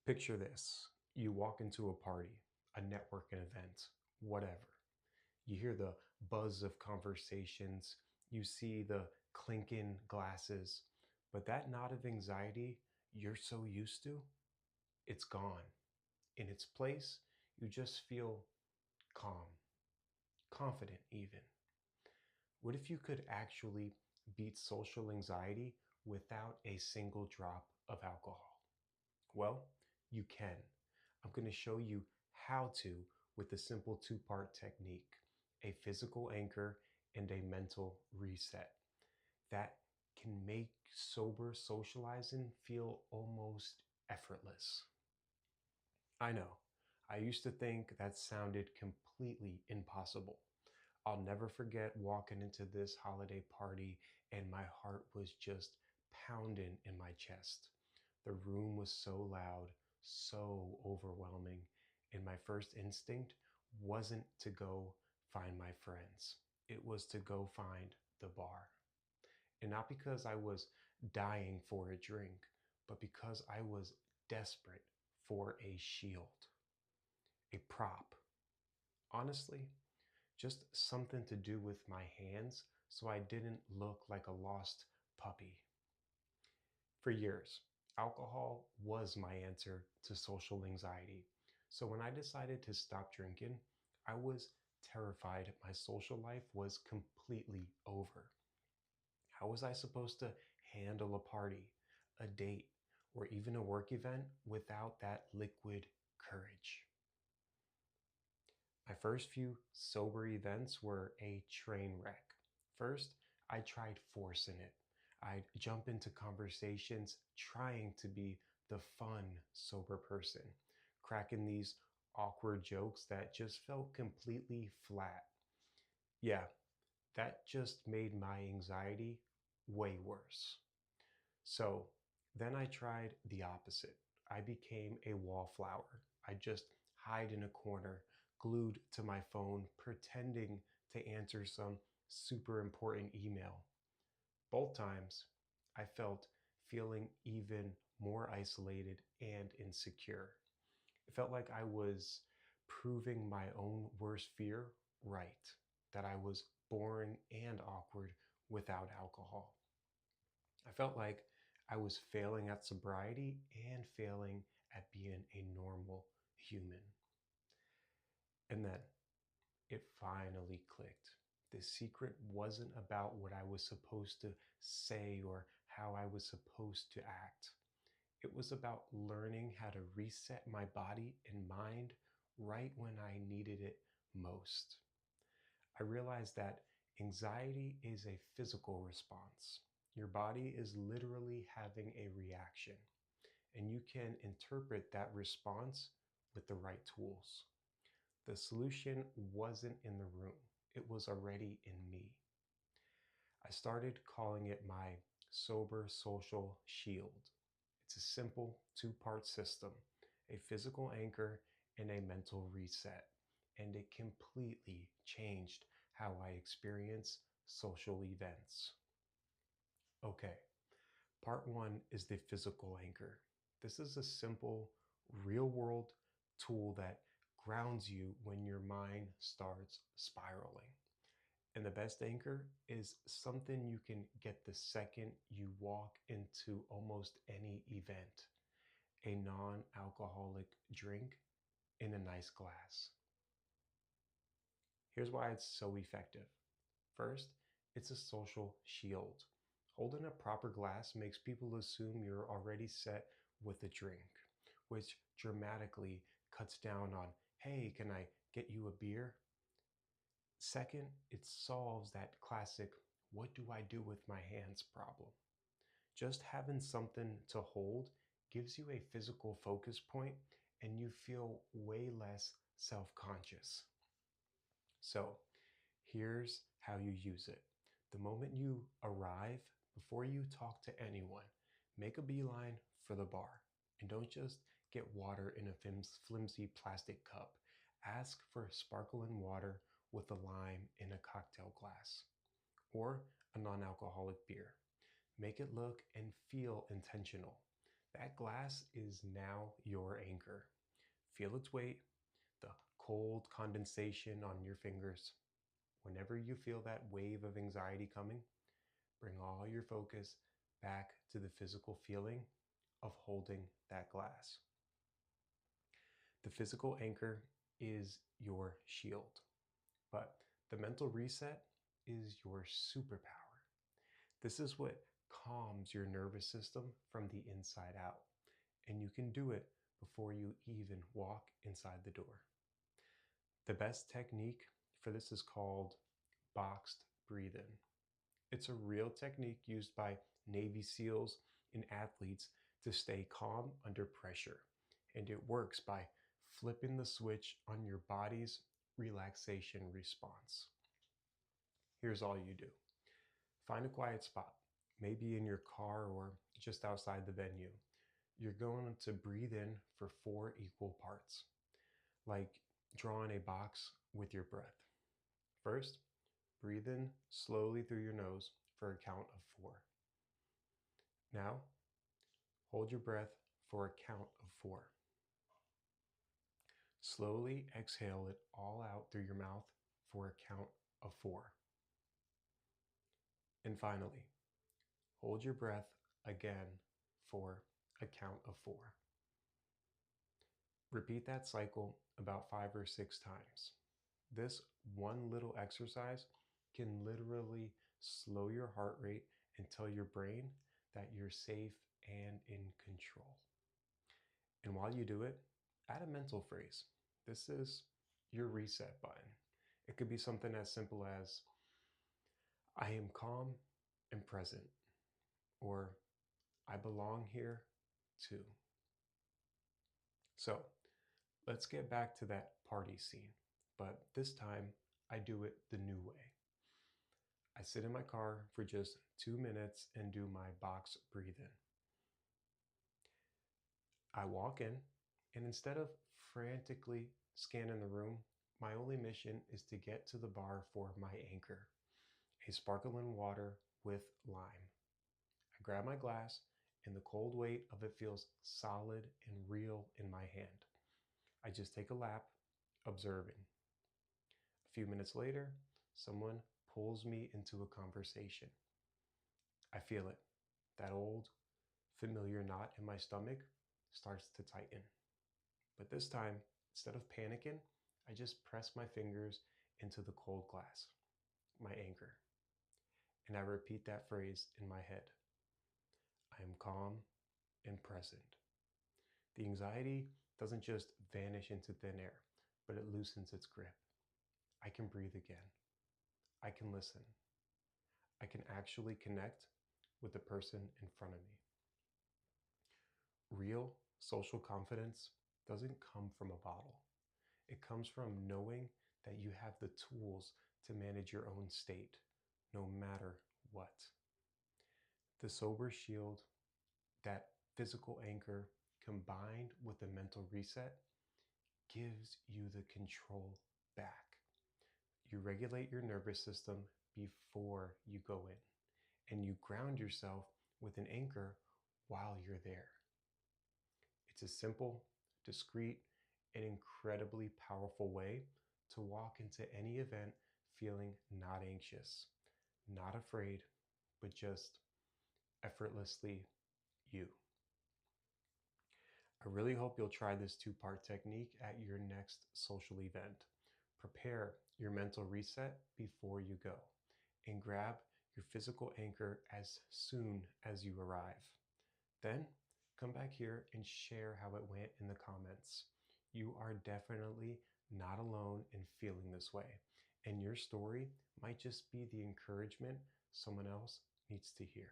Picture this. You walk into a party, a networking event, whatever. You hear the buzz of conversations, you see the clinking glasses, but that knot of anxiety you're so used to, it's gone. In its place, you just feel calm, confident even. What if you could actually beat social anxiety without a single drop of alcohol? Well, you can. I'm going to show you how to with a simple two-part technique, a physical anchor and a mental reset that can make sober socializing feel almost effortless. I know. I used to think that sounded completely impossible. I'll never forget walking into this holiday party and my heart was just pounding in my chest. The room was so loud, so overwhelming, and my first instinct wasn't to go find my friends. It was to go find the bar. And not because I was dying for a drink, but because I was desperate for a shield, a prop. Honestly, just something to do with my hands so I didn't look like a lost puppy. For years, alcohol was my answer to social anxiety. So when I decided to stop drinking, I was terrified my social life was completely over. How was I supposed to handle a party, a date, or even a work event without that liquid courage? My first few sober events were a train wreck. First, I tried forcing it. I'd jump into conversations trying to be the fun, sober person, cracking these awkward jokes that just felt completely flat. Yeah, that just made my anxiety way worse. So then I tried the opposite. I became a wallflower. I just hide in a corner, glued to my phone, pretending to answer some super important email. Both times, I felt feeling even more isolated and insecure. It felt like I was proving my own worst fear right, that I was boring and awkward without alcohol. I felt like I was failing at sobriety and failing at being a normal human. And then it finally clicked. The secret wasn't about what I was supposed to say or how I was supposed to act. It was about learning how to reset my body and mind right when I needed it most. I realized that anxiety is a physical response. Your body is literally having a reaction, and you can interpret that response with the right tools. The solution wasn't in the room, it was already in me. I started calling it my sober social shield. It's a simple two-part system, a physical anchor and a mental reset, and it completely changed how I experience social events. Okay, part one is the physical anchor. This is a simple, real-world tool that grounds you when your mind starts spiraling. And the best anchor is something you can get the second you walk into almost any event, a non alcoholic drink in a nice glass. Here's why it's so effective. First, it's a social shield. Holding a proper glass makes people assume you're already set with a drink, which dramatically cuts down on, hey, can I get you a beer? Second, it solves that classic, what do I do with my hands problem. Just having something to hold gives you a physical focus point and you feel way less self conscious. So, here's how you use it. The moment you arrive, before you talk to anyone, make a beeline for the bar. And don't just get water in a flimsy plastic cup. Ask for sparkling water with a lime in a cocktail glass or a non alcoholic beer. Make it look and feel intentional. That glass is now your anchor. Feel its weight, the cold condensation on your fingers. Whenever you feel that wave of anxiety coming, bring all your focus back to the physical feeling of holding that glass. The physical anchor is your shield, but the mental reset is your superpower. This is what calms your nervous system from the inside out, and you can do it before you even walk inside the door. The best technique for this is called boxed breathing. It's a real technique used by Navy SEALs and athletes to stay calm under pressure, and it works by flipping the switch on your body's relaxation response. Here's all you do: find a quiet spot, maybe in your car or just outside the venue. You're going to breathe in for 4 equal parts, like drawing a box with your breath. First, breathe in slowly through your nose for a count of 4. Now, hold your breath for a count of 4. Slowly exhale it all out through your mouth for a count of 4. And finally, hold your breath again for a count of 4. Repeat that cycle about 5 or 6 times. This one little exercise can literally slow your heart rate and tell your brain that you're safe and in control. And while you do it, add a mental phrase. This is your reset button. It could be something as simple as, I am calm and present, or I belong here too. So let's get back to that party scene, but this time I do it the new way. I sit in my car for just 2 minutes and do my box breathing. I walk in, and instead of frantically scanning the room, my only mission is to get to the bar for my anchor, a sparkling water with lime. I grab my glass, and the cold weight of it feels solid and real in my hand. I just take a lap, observing. A few minutes later, someone pulls me into a conversation. I feel it. That old, familiar knot in my stomach starts to tighten. But this time, instead of panicking, I just press my fingers into the cold glass, my anchor, and I repeat that phrase in my head. I am calm and present. The anxiety doesn't just vanish into thin air, but it loosens its grip. I can breathe again. I can listen. I can actually connect with the person in front of me. Real social confidence doesn't come from a bottle. It comes from knowing that you have the tools to manage your own state, no matter what. The sober shield, that physical anchor, combined with the mental reset, gives you the control back. You regulate your nervous system before you go in, and you ground yourself with an anchor while you're there. It's a simple, discreet, and incredibly powerful way to walk into any event feeling not anxious, not afraid, but just effortlessly you. I really hope you'll try this 2-part technique at your next social event. Prepare your mental reset before you go, and grab your physical anchor as soon as you arrive. Then come back here and share how it went in the comments. You are definitely not alone in feeling this way, and your story might just be the encouragement someone else needs to hear.